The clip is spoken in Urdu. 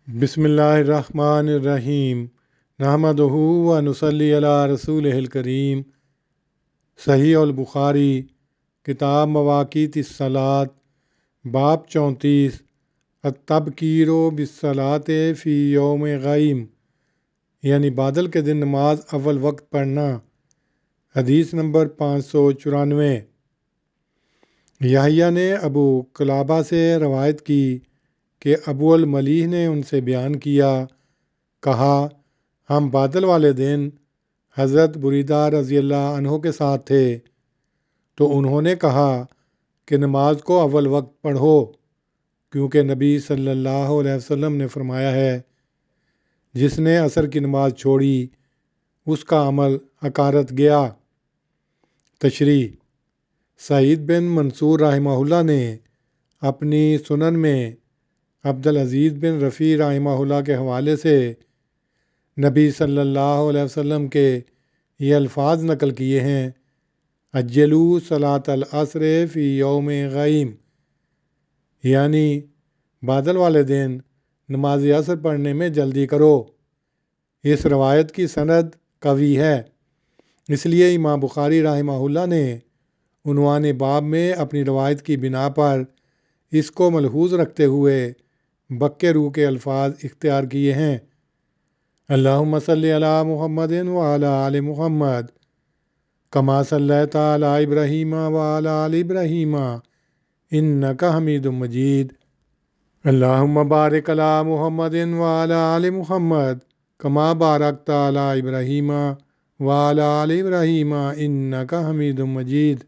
بسم اللہ الرحمن الرحیم نحمدہ و نصلی علی رسولہ الکریم۔ صحیح البخاری کتاب مواقیت الصلاۃ باب 34 التبکیر بالصلاۃ فی یوم غیم، یعنی بادل کے دن نماز اول وقت پڑھنا۔ حدیث نمبر 594۔ یحییٰ نے ابو قلابہ سے روایت کی کہ ابو الملیح نے ان سے بیان کیا، کہا ہم بادل والے دن حضرت بریدہ رضی اللہ عنہ کے ساتھ تھے، تو انہوں نے کہا کہ نماز کو اول وقت پڑھو، کیونکہ نبی صلی اللہ علیہ وسلم نے فرمایا ہے جس نے عصر کی نماز چھوڑی اس کا عمل عقارت گیا۔ تشریح: سعید بن منصور رحمہ اللہ نے اپنی سنن میں عبدالعزیز بن رفیع رحمہ اللہ کے حوالے سے نبی صلی اللہ علیہ وسلم کے یہ الفاظ نقل کیے ہیں: عجلوا صلاۃ العصر فی یوم غیم، یعنی بادل والے دن نماز عصر پڑھنے میں جلدی کرو۔ اس روایت کی سند قوی ہے، اس لیے امام بخاری رحمہ اللہ نے عنوان باب میں اپنی روایت کی بنا پر اس کو ملحوظ رکھتے ہوئے بکے روح کے الفاظ اختیار کیے ہیں: اللہم صلی علی محمد وعلی آل محمد کما صلیت علی ابراہیم وعلی آل ابراہیم انک حمید مجید، اللہم بارک علی محمد وعلی آل محمد کما بارکت علی ابراہیم وعلی آل ابراہیم انک حمید مجید۔